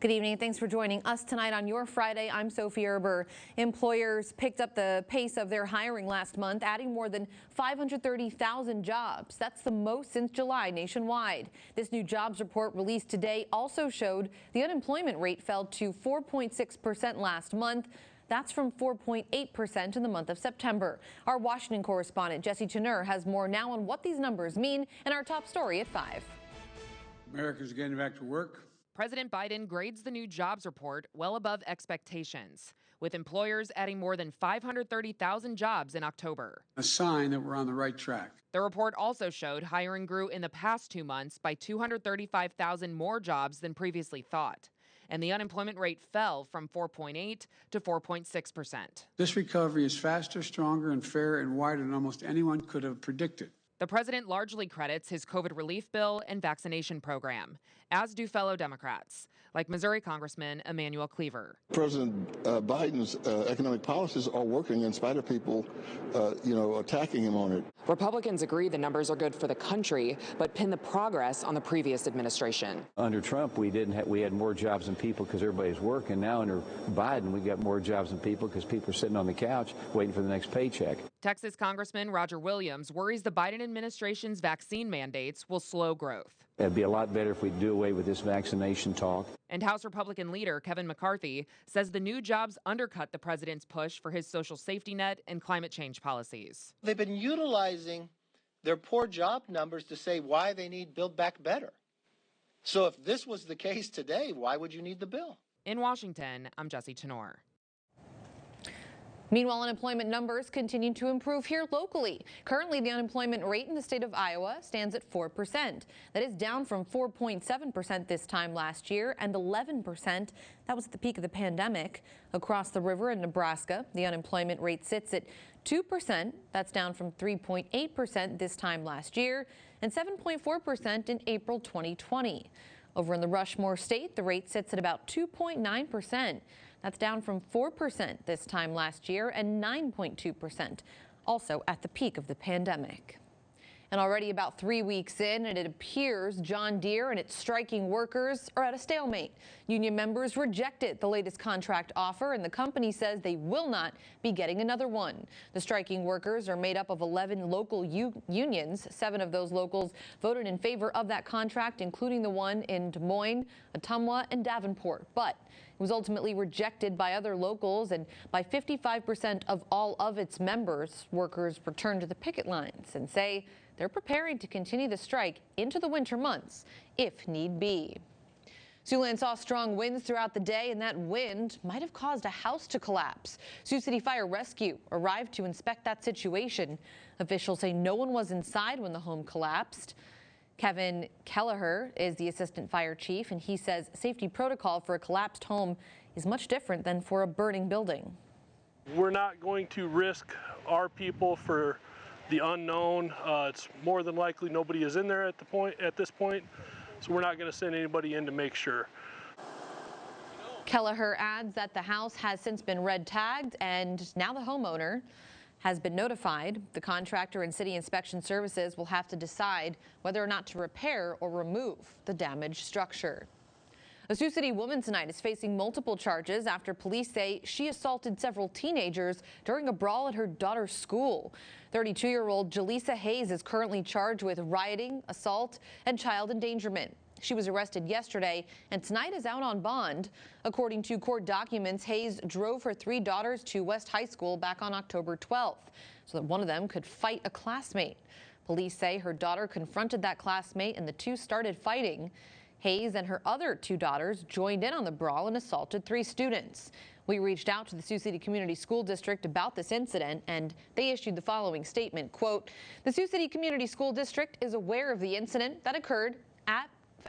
Good evening. Thanks for joining us tonight on your Friday. I'm Sophie Erber. Employers picked up the pace of their hiring last month, adding more than 530,000 jobs. That's the most since July nationwide. This new jobs report released today also showed the unemployment rate fell to 4.6% last month. That's from 4.8% in the month of September. Our Washington correspondent Jesse Chenur has more now on what these numbers mean in our top story at 5. Americans are getting back to work. President Biden grades the new jobs report well above expectations, with employers adding more than 530,000 jobs in October. A sign that we're on the right track. The report also showed hiring grew in the past 2 months by 235,000 more jobs than previously thought, and the unemployment rate fell from 4.8 to 4.6%. This recovery is faster, stronger, and fairer and wider than almost anyone could have predicted. The president largely credits his COVID relief bill and vaccination program, as do fellow Democrats, like Missouri Congressman Emanuel Cleaver. President Biden's economic policies are working in spite of people, attacking him on it. Republicans agree the numbers are good for the country, but pin the progress on the previous administration. Under Trump, we had more jobs than people because everybody's working. Now under Biden, we got more jobs than people because people are sitting on the couch waiting for the next paycheck. Texas Congressman Roger Williams worries the Biden administration's vaccine mandates will slow growth. It'd be a lot better if we do away with this vaccination talk. And House Republican leader Kevin McCarthy says the new jobs undercut the president's push for his social safety net and climate change policies. They've been utilizing their poor job numbers to say why they need Build Back Better. So if this was the case today, why would you need the bill? In Washington, I'm Jesse Chenur. Meanwhile, unemployment numbers continue to improve here locally. Currently, the unemployment rate in the state of Iowa stands at 4%. That is down from 4.7% this time last year and 11%. That was at the peak of the pandemic. Across the river in Nebraska, the unemployment rate sits at 2%. That's down from 3.8% this time last year and 7.4% in April 2020. Over in the Rushmore state, the rate sits at about 2.9%. That's down from 4% this time last year and 9.2%, also at the peak of the pandemic. And already about 3 weeks in, and it appears John Deere and its striking workers are at a stalemate. Union members rejected the latest contract offer, and the company says they will not be getting another one. The striking workers are made up of 11 local unions. 7 of those locals voted in favor of that contract, including the one in Des Moines, Ottumwa, and Davenport. But it was ultimately rejected by other locals, and by 55% of all of its members, workers returned to the picket lines and say they're preparing to continue the strike into the winter months if need be. Siouxland saw strong winds throughout the day, and that wind might have caused a house to collapse. Sioux City Fire Rescue arrived to inspect that situation. Officials say no one was inside when the home collapsed. Kevin Kelleher is the assistant fire chief, and he says safety protocol for a collapsed home is much different than for a burning building. We're not going to risk our people for the unknown. It's more than likely nobody is in there at this point, so we're not going to send anybody in to make sure. Kelleher adds that the house has since been red tagged, and now the homeowner has been notified. The contractor and city inspection services will have to decide whether or not to repair or remove the damaged structure. A Sioux City woman tonight is facing multiple charges after police say she assaulted several teenagers during a brawl at her daughter's school. 32-year-old Jaleesa Hayes is currently charged with rioting, assault, and child endangerment. She was arrested yesterday and tonight is out on bond. According to court documents, Hayes drove her 3 daughters to West High School back on October 12th so that one of them could fight a classmate. Police say her daughter confronted that classmate and the two started fighting. Hayes and her other 2 daughters joined in on the brawl and assaulted 3 students. We reached out to the Sioux City Community School District about this incident, and they issued the following statement, quote, "The Sioux City Community School District is aware of the incident that occurred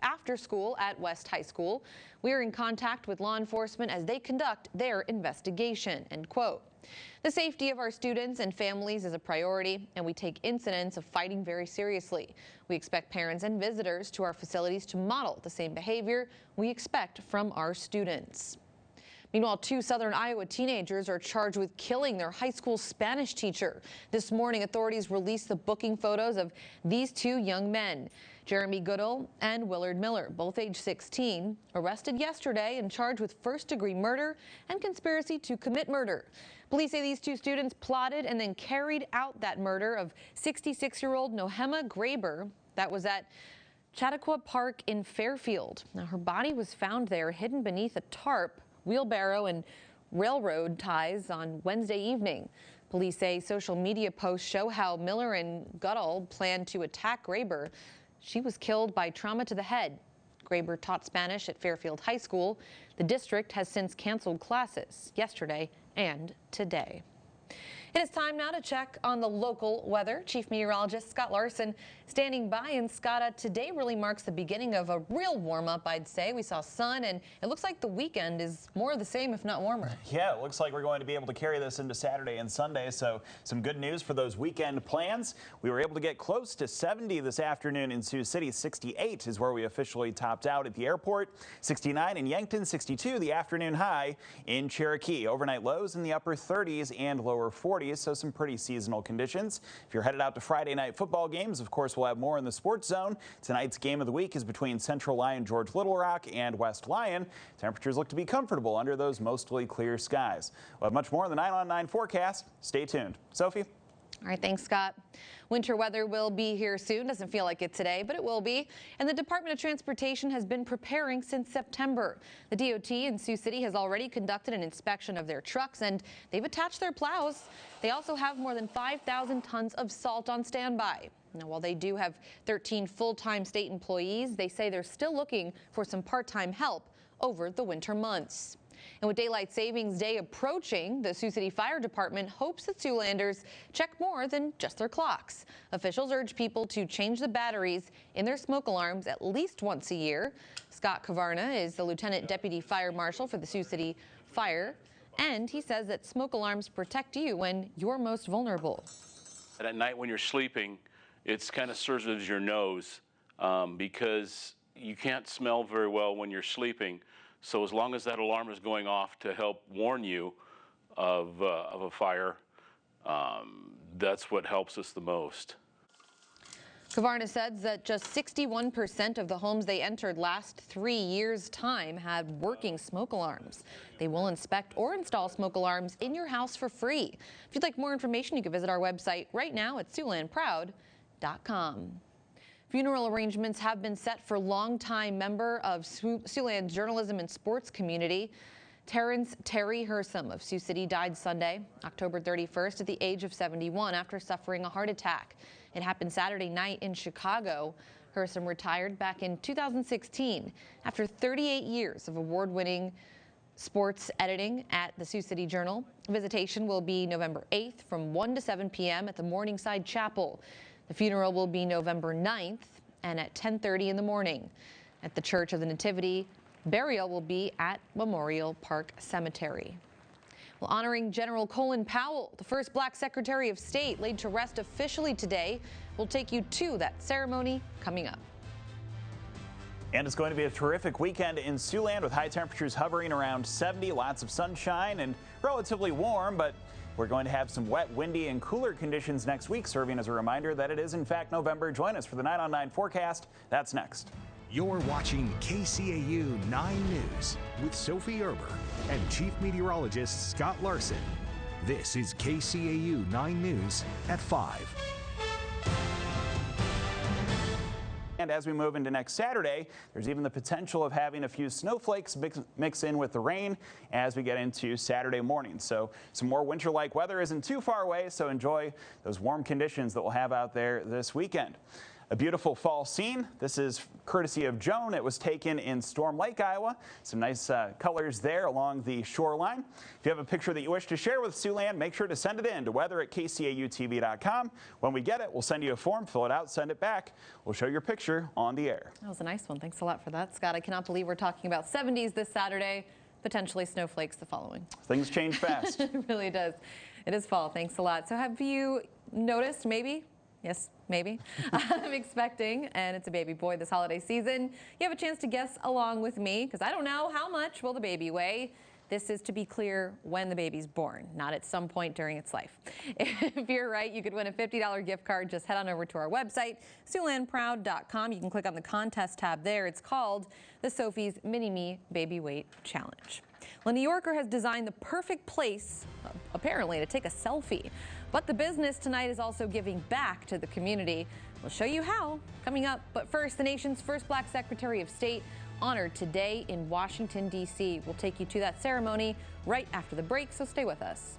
after school at West High School. We are in contact with law enforcement as they conduct their investigation," end quote. The safety of our students and families is a priority, and we take incidents of fighting very seriously. We expect parents and visitors to our facilities to model the same behavior we expect from our students. Meanwhile, 2 southern Iowa teenagers are charged with killing their high school Spanish teacher. This morning, authorities released the booking photos of these 2 young men. Jeremy Goodall and Willard Miller, both age 16, arrested yesterday and charged with first-degree murder and conspiracy to commit murder. Police say these two students plotted and then carried out that murder of 66-year-old Nohema Graber. That was at Chautauqua Park in Fairfield. Now, her body was found there hidden beneath a tarp, wheelbarrow, and railroad ties on Wednesday evening. Police say social media posts show how Miller and Goodall planned to attack Graber. She was killed by trauma to the head. Graber taught Spanish at Fairfield High School. The district has since canceled classes yesterday and today. It is time now to check on the local weather. Chief Meteorologist Scott Larson standing by. And Scott, today really marks the beginning of a real warm-up, I'd say. We saw sun, and it looks like the weekend is more of the same, if not warmer. Yeah, it looks like we're going to be able to carry this into Saturday and Sunday, so some good news for those weekend plans. We were able to get close to 70 this afternoon in Sioux City. 68 is where we officially topped out at the airport. 69 in Yankton, 62 the afternoon high in Cherokee. Overnight lows in the upper 30s and lower 40s. So some pretty seasonal conditions. If you're headed out to Friday night football games, of course, we'll have more in the sports zone. Tonight's game of the week is between Central Lyon, George Little Rock, and West Lyon. Temperatures look to be comfortable under those mostly clear skies. We'll have much more in the 9 on 9 forecast. Stay tuned. Sophie? All right, thanks, Scott. Winter weather will be here soon. Doesn't feel like it today, but it will be. And the Department of Transportation has been preparing since September. The DOT in Sioux City has already conducted an inspection of their trucks, and they've attached their plows. They also have more than 5,000 tons of salt on standby. Now, while they do have 13 full-time state employees, they say they're still looking for some part-time help over the winter months. And with Daylight Savings Day approaching, the Sioux City Fire Department hopes that Siouxlanders check more than just their clocks. Officials urge people to change the batteries in their smoke alarms at least once a year. Scott Kavarna is the Lieutenant Deputy Fire Marshal for the Sioux City Fire, and he says that smoke alarms protect you when you're most vulnerable. And at night when you're sleeping, it's kind of serves as your nose because you can't smell very well when you're sleeping. So as long as that alarm is going off to help warn you of a fire, that's what helps us the most. Kavarna says that just 61% of the homes they entered last 3 years' time had working smoke alarms. They will inspect or install smoke alarms in your house for free. If you'd like more information, you can visit our website right now at SiouxlandProud.com. Funeral arrangements have been set for longtime member of Siouxland's journalism and sports community. Terrence Terry Hersom of Sioux City died Sunday, October 31st, at the age of 71 after suffering a heart attack. It happened Saturday night in Chicago. Hersom retired back in 2016 after 38 years of award-winning sports editing at the Sioux City Journal. Visitation will be November 8th from 1 to 7 p.m. at the Morningside Chapel. The funeral will be November 9th and at 10:30 in the morning at the Church of the Nativity. Burial will be at Memorial Park Cemetery. Well, honoring General Colin Powell, the first black Secretary of State, laid to rest officially today. We'll take you to that ceremony coming up. And it's going to be a terrific weekend in Siouxland with high temperatures hovering around 70, lots of sunshine and relatively warm, but we're going to have some wet, windy, and cooler conditions next week, serving as a reminder that it is, in fact, November. Join us for the 9 on 9 forecast. That's next. You're watching KCAU 9 News with Sophie Erber and Chief Meteorologist Scott Larson. This is KCAU 9 News at 5. And as we move into next Saturday, there's even the potential of having a few snowflakes mix in with the rain as we get into Saturday morning. So some more winter-like weather isn't too far away, so enjoy those warm conditions that we'll have out there this weekend. A beautiful fall scene. This is courtesy of Joan. It was taken in Storm Lake, Iowa. Some nice colors there along the shoreline. If you have a picture that you wish to share with Siouxland, make sure to send it in to weather@kcautv.com. When we get it, we'll send you a form, fill it out, send it back. We'll show your picture on the air. That was a nice one. Thanks a lot for that, Scott. I cannot believe we're talking about 70s this Saturday, potentially snowflakes the following. Things change fast. It really does. It is fall. Thanks a lot. So have you noticed, maybe? Yes, maybe. I'm expecting, and it's a baby boy this holiday season. You have a chance to guess along with me, because I don't know how much will the baby weigh. This is, to be clear, when the baby's born, not at some point during its life. If you're right, you could win a $50 gift card. Just head on over to our website, SiouxlandProud.com. You can click on the contest tab there. It's called the Sophie's Mini-Me Baby Weight Challenge. Well, New Yorker has designed the perfect place, apparently, to take a selfie. But the business tonight is also giving back to the community. We'll show you how coming up. But first, the nation's first Black Secretary of State honored today in Washington, D.C. We'll take you to that ceremony right after the break, so stay with us.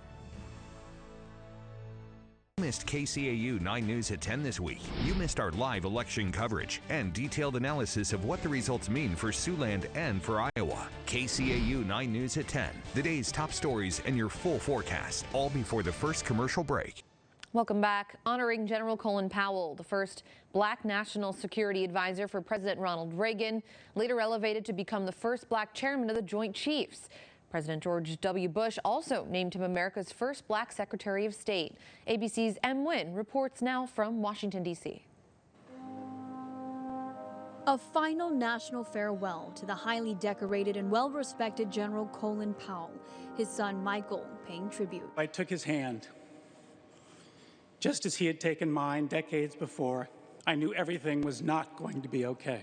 You missed KCAU 9 News at 10 this week. You missed our live election coverage and detailed analysis of what the results mean for Siouxland and for Iowa. KCAU 9 News at 10. The day's top stories and your full forecast, all before the first commercial break. Welcome back. Honoring General Colin Powell, the first Black national security advisor for President Ronald Reagan, later elevated to become the first Black chairman of the Joint Chiefs. President George W. Bush also named him America's first Black Secretary of State. ABC's M. Nguyen reports now from Washington, D.C. A final national farewell to the highly decorated and well-respected General Colin Powell, his son Michael paying tribute. I took his hand. Just as he had taken mine decades before, I knew everything was not going to be okay.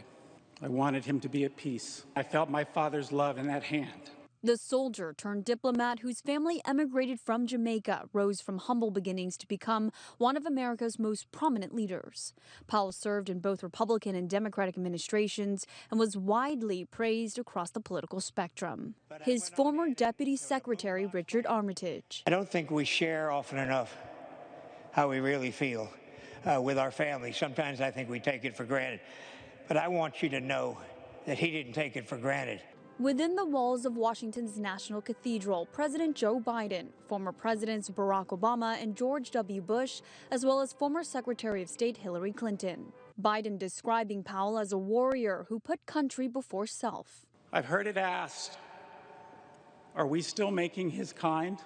I wanted him to be at peace. I felt my father's love in that hand. The soldier turned diplomat whose family emigrated from Jamaica rose from humble beginnings to become one of America's most prominent leaders. Powell served in both Republican and Democratic administrations and was widely praised across the political spectrum. His former Deputy Secretary, Richard Armitage. I don't think we share often enough how we really feel with our family. Sometimes I think we take it for granted. But I want you to know that he didn't take it for granted. Within the walls of Washington's National Cathedral, President Joe Biden, former Presidents Barack Obama and George W. Bush, as well as former Secretary of State Hillary Clinton. Biden describing Powell as a warrior who put country before self. I've heard it asked, are we still making his kind?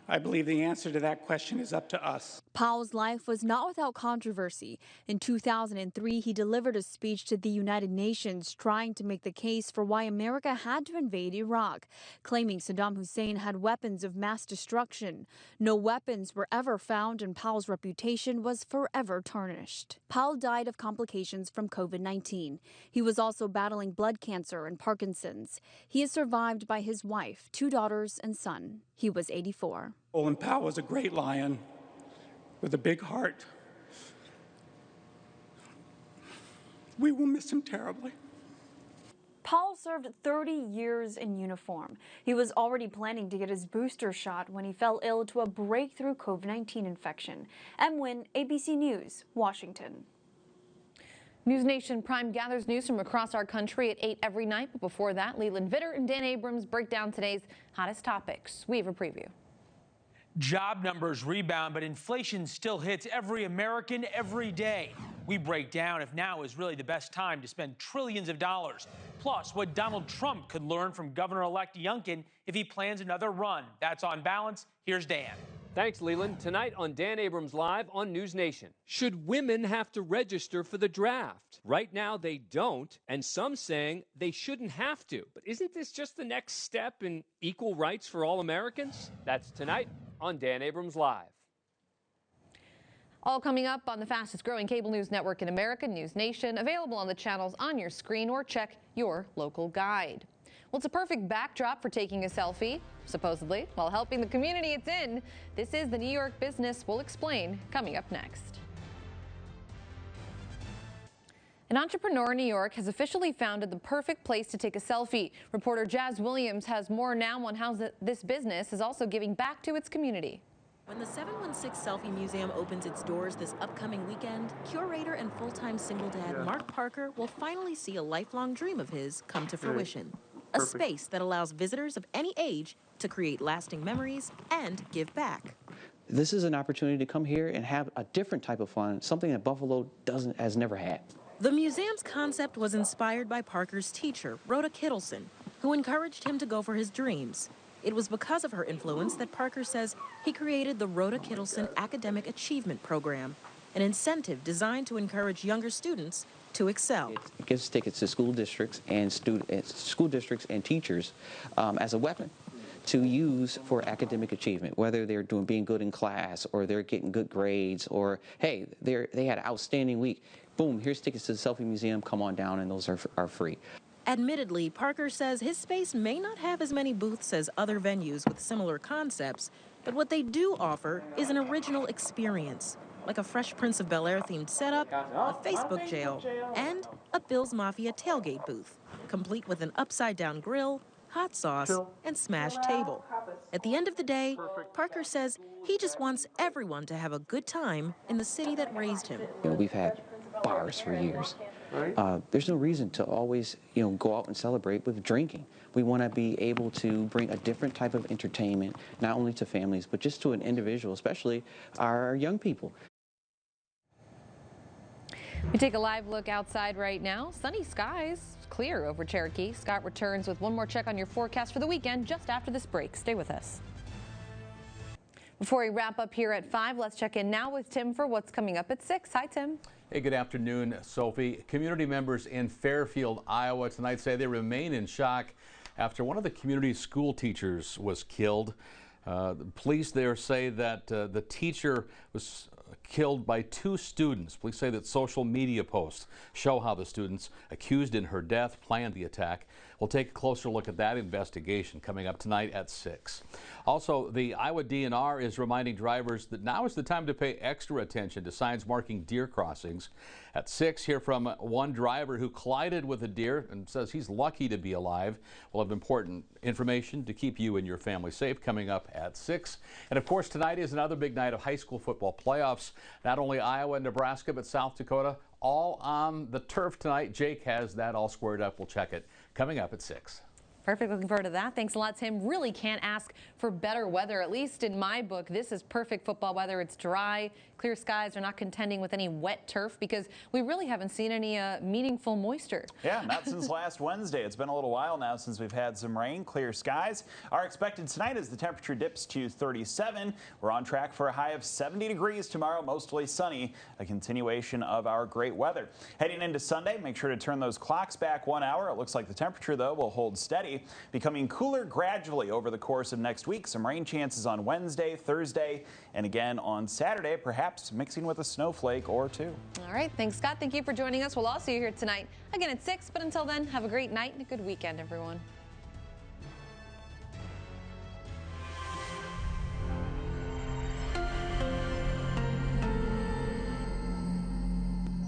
I believe the answer to that question is up to us. Powell's life was not without controversy. In 2003, he delivered a speech to the United Nations trying to make the case for why America had to invade Iraq, claiming Saddam Hussein had weapons of mass destruction. No weapons were ever found, and Powell's reputation was forever tarnished. Powell died of complications from COVID-19. He was also battling blood cancer and Parkinson's. He is survived by his wife, 2 daughters, and son. He was 84. Colin Powell was a great lion with a big heart. We will miss him terribly. Powell served 30 years in uniform. He was already planning to get his booster shot when he fell ill to a breakthrough COVID-19 infection. M. Nguyen, ABC News, Washington. News Nation Prime gathers news from across our country at 8 every night. But before that, Leland Vitter and Dan Abrams break down today's hottest topics. We have a preview. Job numbers rebound, but inflation still hits every American every day. We break down if now is really the best time to spend trillions of dollars. Plus, what Donald Trump could learn from Governor-elect Youngkin if he plans another run. That's On Balance. Here's Dan. Thanks, Leland. Tonight on Dan Abrams Live on News Nation. Should women have to register for the draft? Right now, they don't, and some saying they shouldn't have to. But isn't this just the next step in equal rights for all Americans? That's tonight on Dan Abrams Live. All coming up on the fastest growing cable news network in America, News Nation, available on the channels on your screen or check your local guide. Well, it's a perfect backdrop for taking a selfie, supposedly, while helping the community it's in. This is the New York business. We'll explain coming up next. An entrepreneur in New York has officially founded the perfect place to take a selfie. Reporter Jazz Williams has more now on how this business is also giving back to its community. When the 716 Selfie Museum opens its doors this upcoming weekend, curator and full-time single dad Mark Parker will finally see a lifelong dream of his come to fruition. A space that allows visitors of any age to create lasting memories and give back. This is an opportunity to come here and have a different type of fun, something that Buffalo has never had. The museum's concept was inspired by Parker's teacher, Rhoda Kittleson, who encouraged him to go for his dreams. It was because of her influence that Parker says he created the Rhoda Kittleson Academic Achievement Program. an incentive designed to encourage younger students to excel. It gives tickets to school districts and teachers as a weapon to use for academic achievement, whether they're being good in class or they're getting good grades, or hey, they had an outstanding week. Boom, here's tickets to the Selfie Museum, come on down, and those are free. Admittedly, Parker says his space may not have as many booths as other venues with similar concepts, but what they do offer is an original experience, like a Fresh Prince of Bel-Air themed setup, a Facebook jail, and a Bill's Mafia tailgate booth, complete with an upside-down grill, hot sauce, and smashed table. At the end of the day, Parker says he just wants everyone to have a good time in the city that raised him. We've had bars for years. There's no reason to always, go out and celebrate with drinking. We want to be able to bring a different type of entertainment, not only to families, but just to an individual, especially our young people. We take a live look outside right now. Sunny skies, clear over Cherokee. Scott returns with one more check on your forecast for the weekend just after this break. Stay with us. Before we wrap up here at 5, let's check in now with Tim for what's coming up at 6. Hi, Tim. Hey, good afternoon, Sophie. Community members in Fairfield, Iowa tonight say they remain in shock after one of the community school teachers was killed. The police there say that the teacher was killed by 2 students. Police say that social media posts show how the students accused in her death planned the attack. We'll take a closer look at that investigation coming up tonight at 6. Also, the Iowa DNR is reminding drivers that now is the time to pay extra attention to signs marking deer crossings. At 6, hear from one driver who collided with a deer and says he's lucky to be alive. We'll have important information to keep you and your family safe coming up at 6. And of course, tonight is another big night of high school football playoffs. Not only Iowa and Nebraska, but South Dakota, all on the turf tonight. Jake has that all squared up. We'll check it coming up at 6. Perfect. Looking forward to that. Thanks a lot, Tim. Really can't ask for better weather. At least in my book, this is perfect football weather. It's dry, clear skies. Are not contending with any wet turf because we really haven't seen any meaningful moisture. Yeah, not since last Wednesday. It's been a little while now since we've had some rain, clear skies. Our expected tonight as the temperature dips to 37. We're on track for a high of 70 degrees tomorrow, mostly sunny, a continuation of our great weather. Heading into Sunday, make sure to turn those clocks back 1 hour. It looks like the temperature, though, will hold steady, becoming cooler gradually over the course of next week. Some rain chances on Wednesday, Thursday, and again on Saturday, perhaps mixing with a snowflake or 2. All right. Thanks, Scott. Thank you for joining us. We'll all see you here tonight again at 6. But until then, have a great night and a good weekend, everyone.